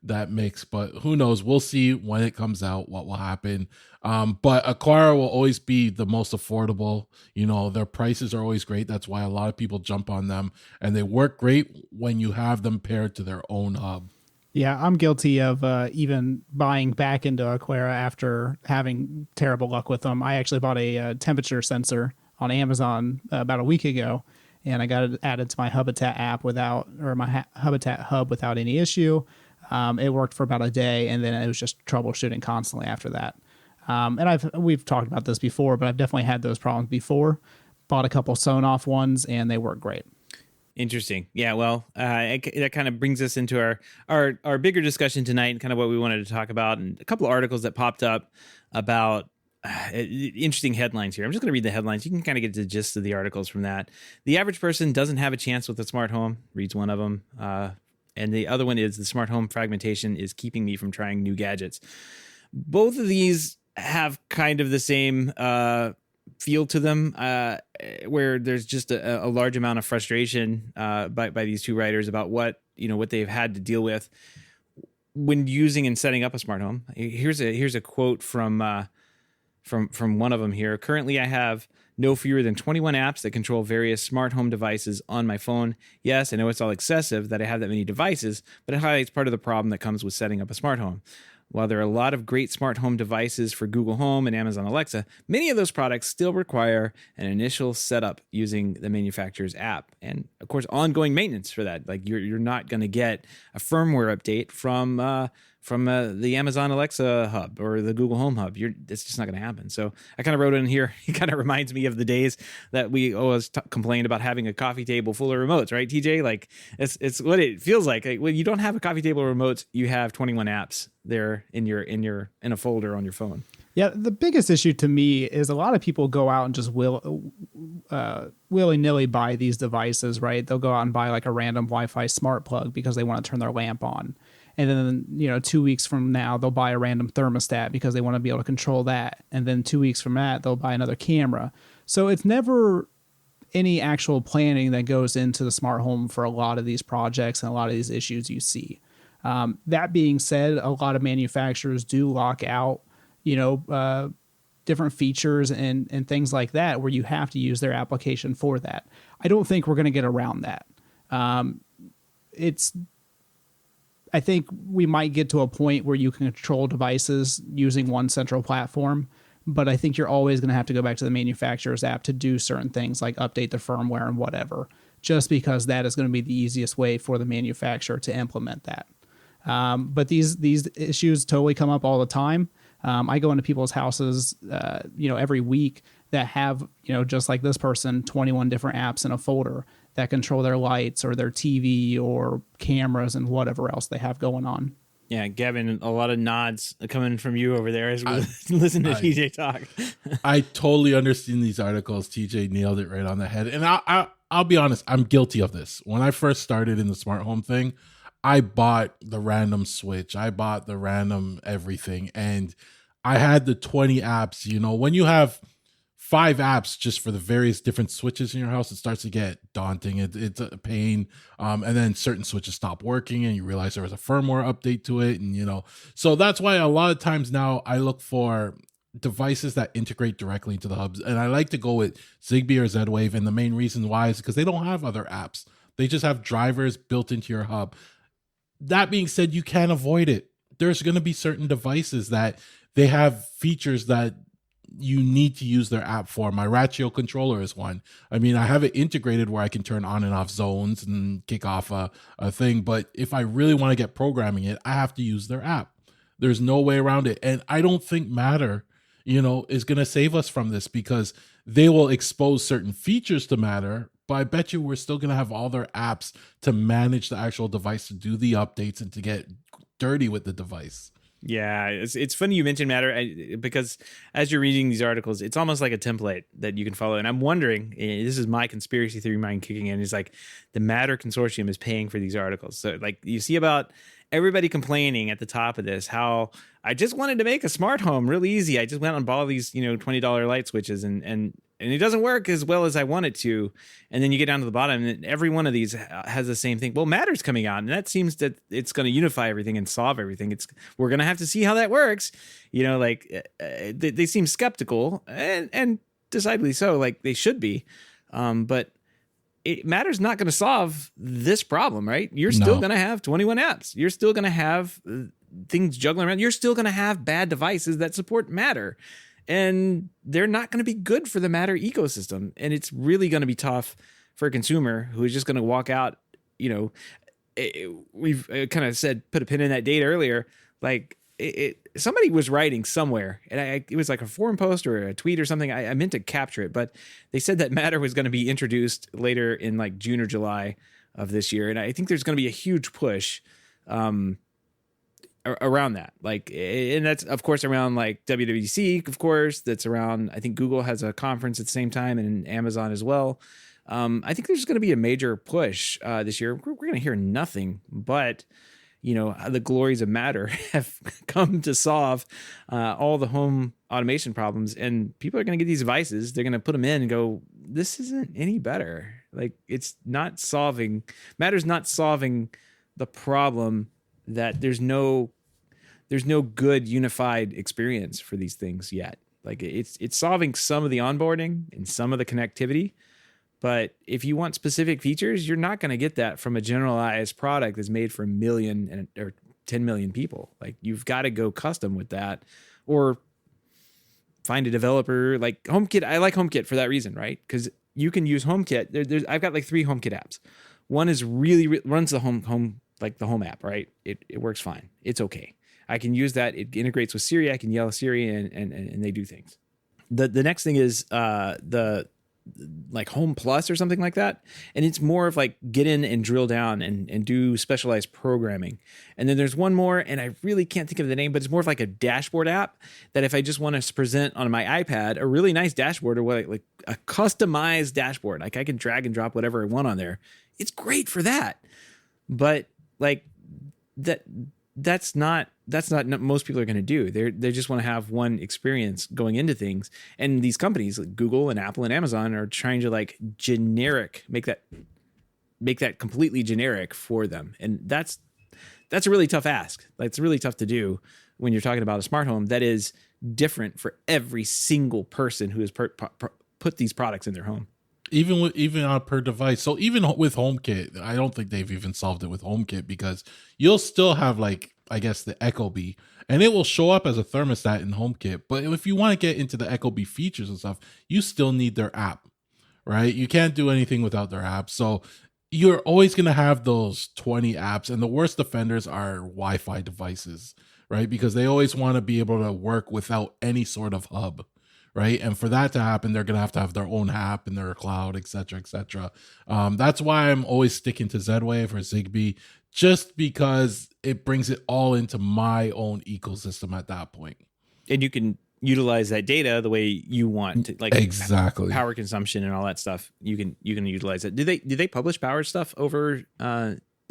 Speaker 3: that mix, but who knows? We'll see when it comes out what will happen. But Aqara will always be the most affordable. Their prices are always great. That's why a lot of people jump on them, and they work great when you have them paired to their own hub.
Speaker 2: Yeah, I'm guilty of even buying back into Aqara after having terrible luck with them. I actually bought a temperature sensor on Amazon about a week ago, and I got it added to my Habitat app my Habitat hub without any issue. It worked for about a day, and then it was just troubleshooting constantly after that. And we've talked about this before, but I've definitely had those problems before. Bought a couple sewn-off ones, and they work great.
Speaker 1: Interesting. Yeah, well, that kind of brings us into our bigger discussion tonight, and kind of what we wanted to talk about, and a couple of articles that popped up about interesting headlines here. I'm just going to read the headlines. You can kind of get the gist of the articles from that. The average person doesn't have a chance with a smart home, reads one of them. And the other one is the smart home fragmentation is keeping me from trying new gadgets. Both of these have kind of the same feel to them, where there's just a large amount of frustration by these two writers about what they've had to deal with when using and setting up a smart home. Here's a quote from one of them here. Currently, I have no fewer than 21 apps that control various smart home devices on my phone. Yes, I know it's all excessive that I have that many devices, but it highlights part of the problem that comes with setting up a smart home. While there are a lot of great smart home devices for Google Home and Amazon Alexa, many of those products still require an initial setup using the manufacturer's app. And of course, ongoing maintenance for that. Like, you're not going to get a firmware update from the Amazon Alexa hub or the Google Home hub. It's just not going to happen. So I kind of wrote in here, it kind of reminds me of the days that we always complained about having a coffee table full of remotes, right, TJ? Like, it's what it feels like. When you don't have a coffee table of remotes, you have 21 apps there in a folder on your phone.
Speaker 2: Yeah, the biggest issue to me is a lot of people go out and just willy-nilly buy these devices, right? They'll go out and buy like a random Wi-Fi smart plug because they want to turn their lamp on. And then, 2 weeks from now, they'll buy a random thermostat because they want to be able to control that. And then 2 weeks from that, they'll buy another camera. So it's never any actual planning that goes into the smart home for a lot of these projects and a lot of these issues you see. That being said, a lot of manufacturers do lock out, different features and things like that where you have to use their application for that. I don't think we're going to get around that. I think we might get to a point where you can control devices using one central platform, but I think you're always going to have to go back to the manufacturer's app to do certain things like update the firmware and whatever, just because that is going to be the easiest way for the manufacturer to implement that. But these issues totally come up all the time. I go into people's houses, every week that have, just like this person, 21 different apps in a folder that control their lights or their TV or cameras and whatever else they have going on.
Speaker 1: Yeah, Gavin, a lot of nods coming from you over there as we listen to TJ talk.
Speaker 3: I totally understand these articles. TJ nailed it right on the head. And I'll be honest, I'm guilty of this. When I first started in the smart home thing, I bought the random switch. I bought the random everything. And I had the 20 apps. When you have 5 apps just for the various different switches in your house, it starts to get daunting. It's a pain. And then certain switches stop working and you realize there was a firmware update to it. And, so that's why a lot of times now I look for devices that integrate directly into the hubs. And I like to go with Zigbee or Z-Wave. And the main reason why is because they don't have other apps. They just have drivers built into your hub. That being said, you can't avoid it. There's going to be certain devices that they have features that you need to use their app for. My Ratio controller is one. I mean, I have it integrated where I can turn on and off zones and kick off a thing. But if I really want to get programming it, I have to use their app. There's no way around it. And I don't think Matter, is going to save us from this because they will expose certain features to Matter. But I bet you we're still going to have all their apps to manage the actual device, to do the updates and to get dirty with the device.
Speaker 1: Yeah, it's funny you mentioned Matter because as you're reading these articles, it's almost like a template that you can follow. And I'm wondering, this is my conspiracy theory mind kicking in, is like the Matter consortium is paying for these articles. So like you see about everybody complaining at the top of this, how I just wanted to make a smart home real easy. I just went and bought all these, $20 light switches and it doesn't work as well as I want it to. And then you get down to the bottom and every one of these has the same thing. Well, Matter's coming out and that seems that it's going to unify everything and solve everything. We're going to have to see how that works. They seem skeptical and decidedly so, like they should be. But Matter's not going to solve this problem, right? You're still going to have 21 apps. You're still going to have things juggling around. You're still going to have bad devices that support Matter. And they're not going to be good for the Matter ecosystem. And it's really going to be tough for a consumer who is just going to walk out. We've kind of said, put a pin in that date earlier. Like somebody was writing somewhere and it was like a forum post or a tweet or something. I meant to capture it, but they said that Matter was going to be introduced later in like June or July of this year. And I think there's going to be a huge push, around that, and that's of course around like WWDC, of course. That's around. I think Google has a conference at the same time, and Amazon as well. I think there's going to be a major push this year. We're going to hear nothing but the glories of Matter have come to solve all the home automation problems, and people are going to get these devices. They're going to put them in and go, "This isn't any better." Like it's not solving. Matter's not solving the problem. That there's no good unified experience for these things yet. Like it's solving some of the onboarding and some of the connectivity, but if you want specific features, you're not going to get that from a generalized product that's made for 1 million or 10 million people. Like you've got to go custom with that, or find a developer like HomeKit. I like HomeKit for that reason, right? Because you can use HomeKit. I've got like 3 HomeKit apps. One is really runs the home like the home app, right? It works fine. It's okay. I can use that. It integrates with Siri. I can yell Siri and they do things. The next thing is the like Home Plus or something like that. And it's more of like get in and drill down and do specialized programming. And then there's one more, and I really can't think of the name, but it's more of like a dashboard app that if I just want to present on my iPad, a really nice dashboard or what, like a customized dashboard, like I can drag and drop whatever I want on there. It's great for that. But like that's not most people are going to do. They just want to have one experience going into things. And these companies like Google and Apple and Amazon are trying to like make that completely generic for them. And that's a really tough ask. Like, it's really tough to do when you're talking about a smart home that is different for every single person who has put these products in their home.
Speaker 3: Even on per device. So even with HomeKit, I don't think they've even solved it with HomeKit, because you'll still have like, I guess, the Ecobee, and it will show up as a thermostat in HomeKit. But if you want to get into the Ecobee features and stuff, you still need their app, right? You can't do anything without their app. So you're always going to have those 20 apps, and the worst offenders are Wi-Fi devices, right? Because they always want to be able to work without any sort of hub. Right. And for that to happen, they're going to have their own app and their cloud, et cetera, et cetera. That's why I'm always sticking to Z-Wave or Zigbee, just because it brings it all into my own ecosystem at that point.
Speaker 1: And you can utilize that data the way you want to, like
Speaker 3: exactly
Speaker 1: power consumption and all that stuff. You can utilize it. Do they publish power stuff over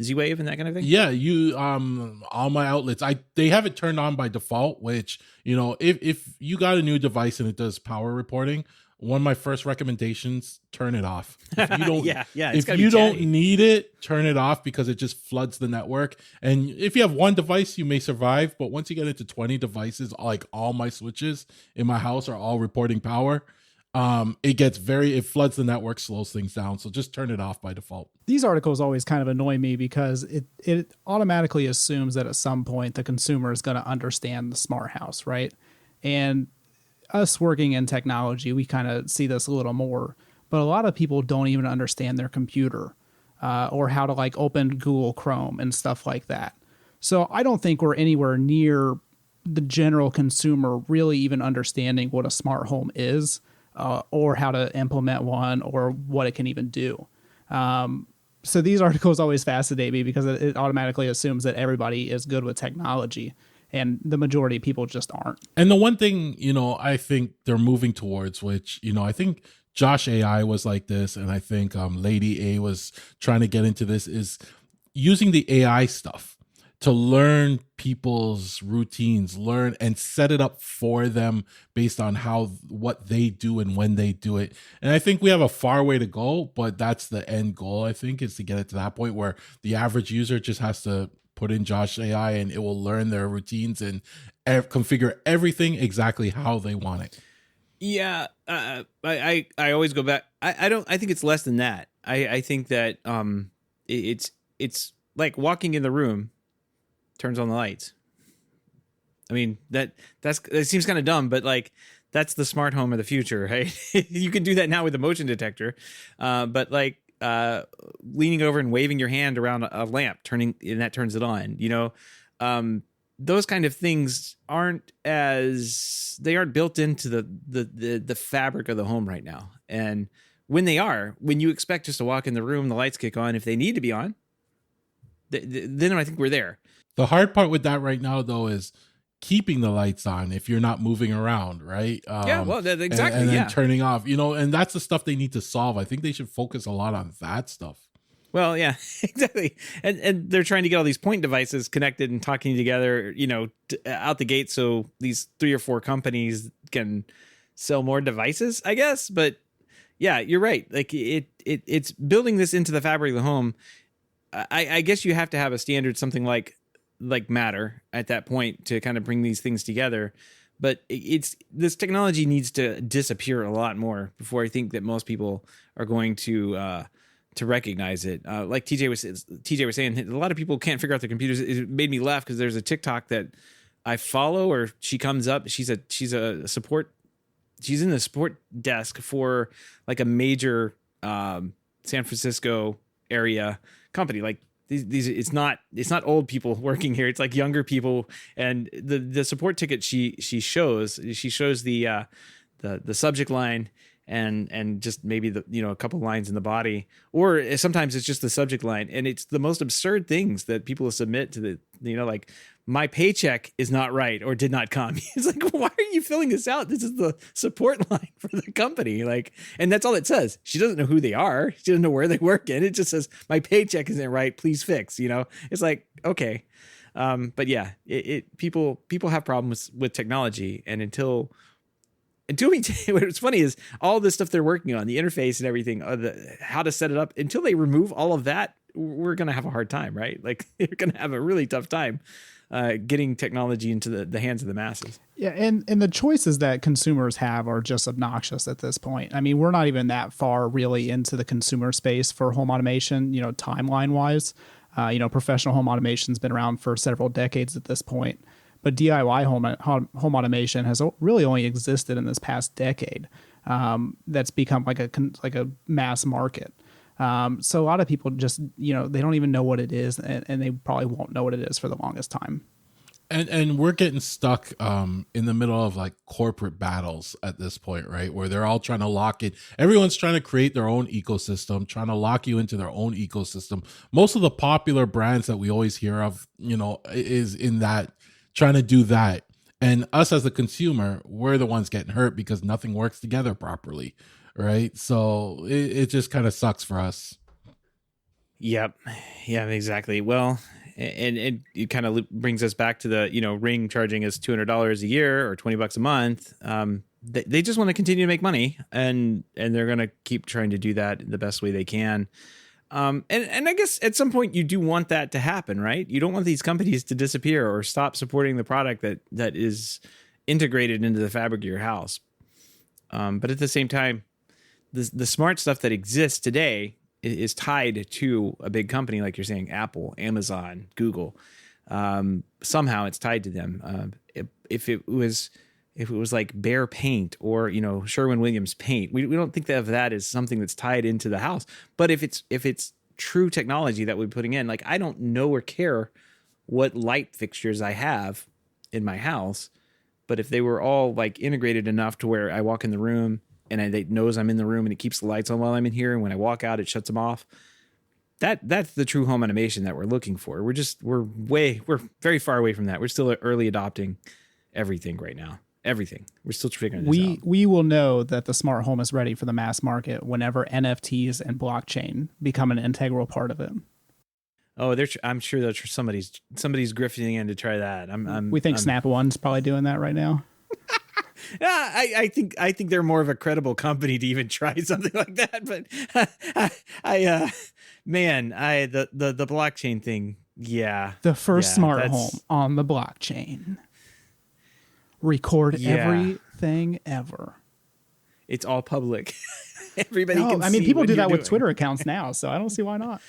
Speaker 1: Z-Wave and that kind of thing?
Speaker 3: Yeah, you all my outlets, they have it turned on by default, which, you know, if you got a new device and it does power reporting, one of my first recommendations, turn it off. If you don't if you don't need it, turn it off, because it just floods the network. And if you have one device, you may survive, but once you get into 20 devices, like all my switches in my house are all reporting power, it floods the network, slows things down. So just turn it off by default.
Speaker 2: These articles always kind of annoy me because it automatically assumes that at some point the consumer is going to understand the smart house, right? And us working in technology, we kind of see this a little more, but a lot of people don't even understand their computer or how to like open Google Chrome and stuff like that. So I don't think we're anywhere near the general consumer really even understanding what a smart home is. Or how to implement one, or what it can even do. So these articles always fascinate me because it automatically assumes that everybody is good with technology, and the majority of people just aren't.
Speaker 3: And the one thing, you know, I think they're moving towards, which, you know, I think Josh AI was like this, and I think Lady A was trying to get into this, is using the AI stuff to learn people's routines, learn and set it up for them based on what they do and when they do it. And I think we have a far way to go, but that's the end goal, I think, is to get it to that point where the average user just has to put in Josh AI and it will learn their routines and configure everything exactly how they want it.
Speaker 1: Yeah, I always go back. I think it's less than that. I think that it's like walking in the room, turns on the lights. I mean, that seems kind of dumb, but like that's the smart home of the future, right? You can do that now with a motion detector, but like leaning over and waving your hand around a lamp, and that turns it on. You know, those kind of things aren't built into the fabric of the home right now. And when you expect just to walk in the room, the lights kick on if they need to be on, then I think we're there.
Speaker 3: The hard part with that right now, though, is keeping the lights on if you're not moving around, right?
Speaker 1: Yeah, well, exactly.
Speaker 3: And then turning off, you know, and that's the stuff they need to solve. I think they should focus a lot on that stuff.
Speaker 1: Well, yeah, exactly. And they're trying to get all these point devices connected and talking together, you know, out the gate, so these 3 or 4 companies can sell more devices, I guess. But yeah, you're right. Like it's building this into the fabric of the home. I guess you have to have a standard, something like Matter at that point to kind of bring these things together. But this technology needs to disappear a lot more before I think that most people are going to recognize it. Like TJ was saying, a lot of people can't figure out their computers. It made me laugh because there's a TikTok that I follow, or she comes up. She's a support. She's in the support desk for like a major San Francisco area company. Like these it's not old people working here. It's like younger people. And the support ticket she shows the subject line and just maybe a couple lines in the body, or sometimes it's just the subject line, and it's the most absurd things that people submit to the like, my paycheck is not right or did not come. It's like, why are you filling this out? This is the support line for the company. Like, and that's all it says. She doesn't know who they are. She doesn't know where they work in. It just says, my paycheck isn't right. Please fix, it's like, okay. But yeah, people have problems with technology. And until what's funny is all this stuff they're working on, the interface and everything, how to set it up, until they remove all of that, we're going to have a hard time, right? Like, you're going to have a really tough time getting technology into the hands of the masses.
Speaker 2: Yeah, and the choices that consumers have are just obnoxious at this point. I mean, we're not even that far really into the consumer space for home automation, timeline-wise. Professional home automation's been around for several decades at this point. But DIY home automation has really only existed in this past decade. That's become like a mass market. So a lot of people just, they don't even know what it is, and they probably won't know what it is for the longest time.
Speaker 3: And we're getting stuck in the middle of like corporate battles at this point, right? Where they're all trying to lock it. Everyone's trying to create their own ecosystem, trying to lock you into their own ecosystem. Most of the popular brands that we always hear of, is in that, trying to do that. And us as the consumer, we're the ones getting hurt because nothing works together properly, right? So it just kind of sucks for us.
Speaker 1: Yep. Yeah, exactly. Well, and it kind of brings us back to the, Ring charging us $200 a year or $20 a month. They just want to continue to make money, and they're going to keep trying to do that the best way they can. And I guess at some point you do want that to happen, right? You don't want these companies to disappear or stop supporting the product that is integrated into the fabric of your house. But at the same time, the smart stuff that exists today is tied to a big company, like you're saying, Apple, Amazon, Google. Somehow it's tied to them. If it was like Behr paint or Sherwin-Williams paint, we don't think of that as something that's tied into the house. But if it's true technology that we're putting in, like, I don't know or care what light fixtures I have in my house, but if they were all like integrated enough to where I walk in the room and it knows I'm in the room and it keeps the lights on while I'm in here, and when I walk out, it shuts them off. That's the true home automation that we're looking for. We're very far away from that. We're still early adopting everything right now. Everything. We're still figuring this out.
Speaker 2: We will know that the smart home is ready for the mass market whenever NFTs and blockchain become an integral part of it.
Speaker 1: Oh, I'm sure that somebody's grifting in to try that.
Speaker 2: We think Snap One's probably doing that right now.
Speaker 1: Yeah, I think they're more of a credible company to even try something like that. But the blockchain thing, yeah.
Speaker 2: The first smart home on the blockchain. Record everything ever.
Speaker 1: It's all public. Everybody can see.
Speaker 2: I mean, people do that with Twitter accounts now, so I don't see why not.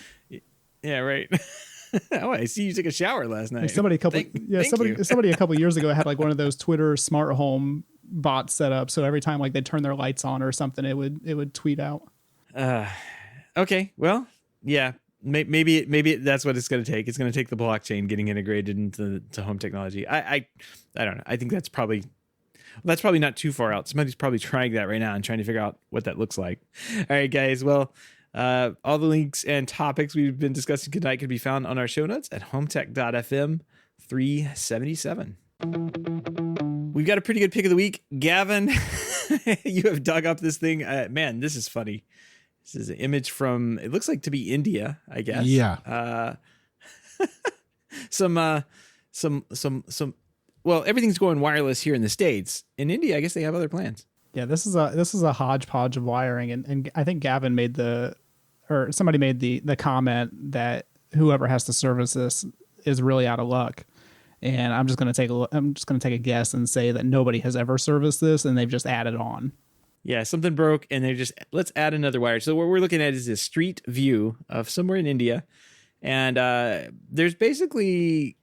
Speaker 1: Yeah, right. Oh, I see you took a shower last night.
Speaker 2: Like somebody a couple years ago had like one of those Twitter smart home bots set up, so every time like they turn their lights on or something, it would tweet out.
Speaker 1: Okay, well, yeah. Maybe that's what it's going to take. It's going to take the blockchain getting integrated into home technology. I don't know. I think that's probably not too far out. Somebody's probably trying that right now and trying to figure out what that looks like. All right, guys. Well, all the links and topics we've been discussing tonight can be found on our show notes at HomeTech.fm 377. We've got a pretty good pick of the week. Gavin, you have dug up this thing. Man, this is funny. This is an image from, it looks like to be India, I guess.
Speaker 3: Yeah.
Speaker 2: Well,
Speaker 1: everything's going wireless here in the States. In India, I guess they have other plans.
Speaker 2: Yeah, this is a hodgepodge of wiring, and I think Gavin somebody made the comment that whoever has to service this is really out of luck. And I'm just going to take a guess and say that nobody has ever serviced this, and they've just added on.
Speaker 1: Yeah, something broke, and let's add another wire. So what we're looking at is a street view of somewhere in India, and there's basically,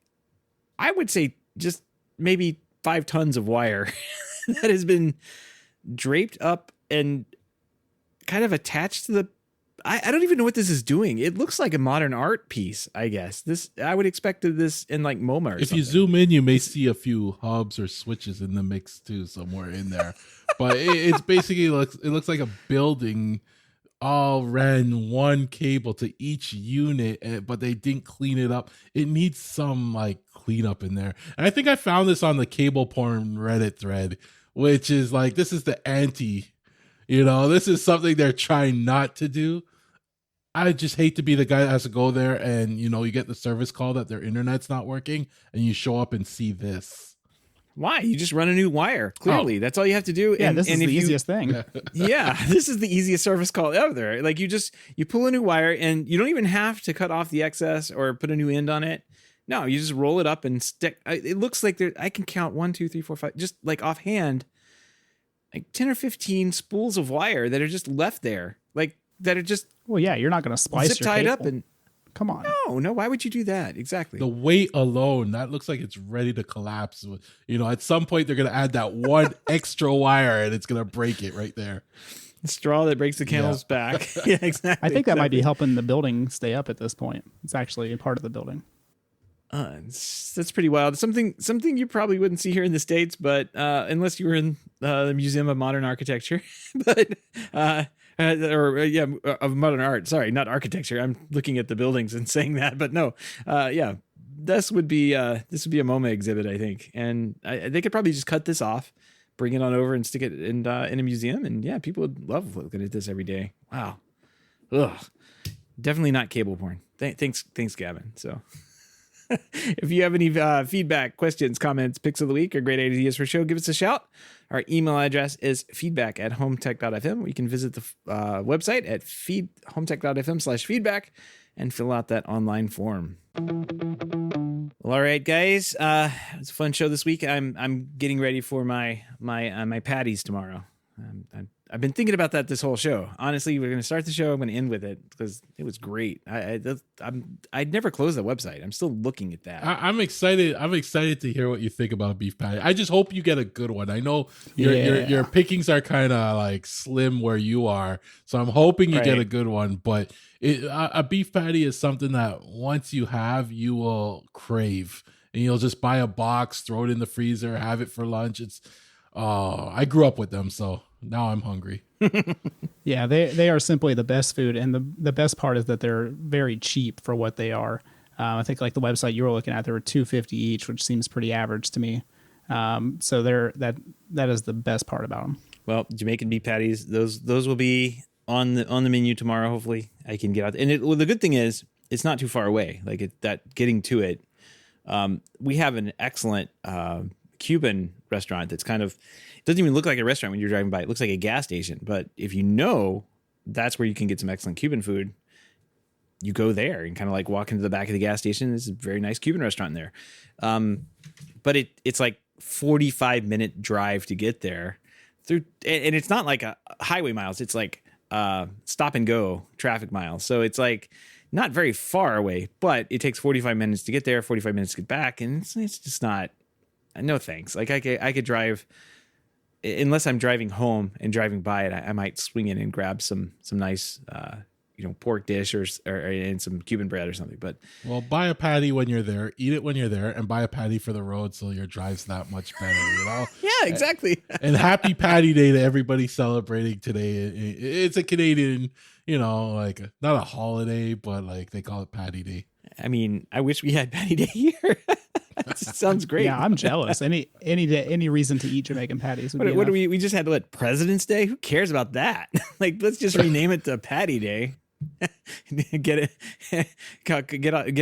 Speaker 1: I would say, just maybe 5 tons of wire that has been draped up and kind of attached to I don't even know what this is doing. It looks like a modern art piece, I guess. I would expect this in like MoMA or
Speaker 3: If
Speaker 1: something.
Speaker 3: you zoom in, you may see a few hubs or switches in the mix too, somewhere in there. But it's basically it looks like a building all ran one cable to each unit, but they didn't clean it up. It needs some like cleanup in there. And I think I found this on the cable porn Reddit thread, which is like, this is the anti, this is something they're trying not to do. I just hate to be the guy that has to go there and, you get the service call that their internet's not working and you show up and see this.
Speaker 1: Why? You just run a new wire. Clearly, that's all you have to do.
Speaker 2: Yeah, this is the easiest thing.
Speaker 1: Yeah, this is the easiest service call ever. Like you pull a new wire and you don't even have to cut off the excess or put a new end on it. No, you just roll it up and stick. It looks like I can count 1, 2, 3, 4, 5, just like offhand, like 10 or 15 spools of wire that are just left there, like that are just.
Speaker 2: Well, yeah, you're not going to splice
Speaker 1: zip
Speaker 2: your
Speaker 1: tied
Speaker 2: cable.
Speaker 1: up and.
Speaker 2: Come on.
Speaker 1: No. Why would you do that? Exactly.
Speaker 3: The weight alone, that looks like it's ready to collapse. At some point they're going to add that one extra wire and it's going to break it right there.
Speaker 1: The straw that breaks the camel's back. Yeah, exactly.
Speaker 2: I think that might be helping the building stay up at this point. It's actually a part of the building.
Speaker 1: That's pretty wild. Something you probably wouldn't see here in the States, but unless you were in the Museum of Modern Architecture, but of modern art. Sorry, not architecture. I'm looking at the buildings and saying that, but no, this would be a MoMA exhibit, I think, and they could probably just cut this off, bring it on over, and stick it in a museum, and yeah, people would love looking at this every day. Wow, definitely not cable porn. Thanks, Gavin. So. If you have any feedback, questions, comments, picks of the week, or great ideas for a show, give us a shout. Our email address is feedback@HomeTech.fm. You can visit the website at HomeTech.fm/feedback and fill out that online form. Well, all right, guys. It's a fun show this week. I'm getting ready for my patties tomorrow. I've been thinking about that this whole show. Honestly, we're going to start the show. I'm going to end with it because it was great. I'd never closed the website. I'm still looking at that.
Speaker 3: I'm excited. I'm excited to hear what you think about beef patty. I just hope you get a good one. I know your pickings are kind of like slim where you are, so I'm hoping you get a good one. But a beef patty is something that once you have, you will crave, and you'll just buy a box, throw it in the freezer, have it for lunch. I grew up with them, so now I'm hungry.
Speaker 2: Yeah, they are simply the best food, and the best part is that they're very cheap for what they are. I think like the website you were looking at, they were $2.50 each, which seems pretty average to me. So that is the best part about them.
Speaker 1: Well, Jamaican beef patties, those will be on the menu tomorrow. Hopefully, I can get out. And the good thing is, it's not too far away. Like getting to it. We have an excellent Cuban restaurant that's kind of. It doesn't even look like a restaurant when you're driving by. It looks like a gas station. But if you know that's where you can get some excellent Cuban food, you go there and kind of like walk into the back of the gas station. There's a very nice Cuban restaurant there. But it's like 45-minute drive to get there and it's not like a highway miles. It's like stop and go traffic miles. So it's like not very far away, but it takes 45 minutes to get there, 45 minutes to get back. And it's just not, no thanks. Like I could drive, unless I'm driving home and driving by it, I might swing in and grab some nice, pork dish or and some Cuban bread or something. But
Speaker 3: buy a patty when you're there, eat it when you're there, and buy a patty for the road so your drive's that much better.
Speaker 1: Yeah, exactly.
Speaker 3: And happy Patty Day to everybody celebrating today. It's a Canadian, like not a holiday, but like they call it Patty Day.
Speaker 1: I mean, I wish we had Patty Day here. That sounds great.
Speaker 2: Yeah, I'm jealous. Any reason to eat Jamaican patties would be
Speaker 1: what do we just had President's Day? Who cares about that? Like, let's just rename it to Patty Day. Get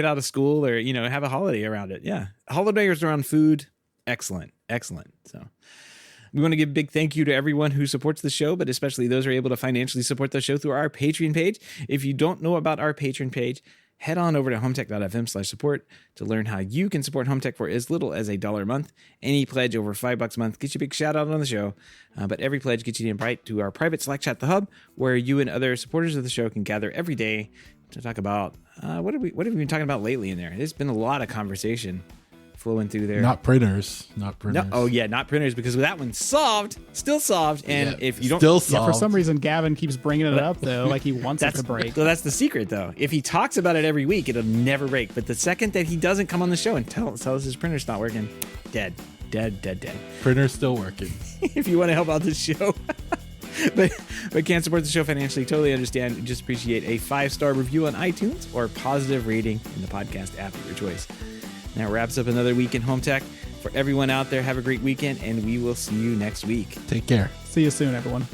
Speaker 1: out of school, or have a holiday around it. Yeah, holidays around food. Excellent. So we want to give a big thank you to everyone who supports the show, but especially those who are able to financially support the show through our Patreon page. If you don't know about our Patreon page, head on over to HomeTech.fm/support to learn how you can support HomeTech for as little as $1 a month. Any pledge over $5 a month gets you a big shout out on the show, but every pledge gets you an invite to our private Slack chat, The Hub, where you and other supporters of the show can gather every day to talk about what have we been talking about lately in there. There's been a lot of conversation flowing through there.
Speaker 3: Not printers.
Speaker 1: No, oh yeah, not printers, because that one's still solved. And if you don't,
Speaker 3: still solved.
Speaker 2: For some reason, Gavin keeps bringing it up though, like he wants it to break.
Speaker 1: So that's the secret, though. If he talks about it every week, it'll never break. But the second that he doesn't come on the show and tell us his printer's not working, dead.
Speaker 3: Printer's still working.
Speaker 1: If you want to help out the show, but can't support the show financially, totally understand. Just appreciate a 5-star review on iTunes or positive rating in the podcast app of your choice. That wraps up another week in Home Tech. For everyone out there, have a great weekend, and we will see you next week.
Speaker 3: Take care.
Speaker 2: See you soon, everyone.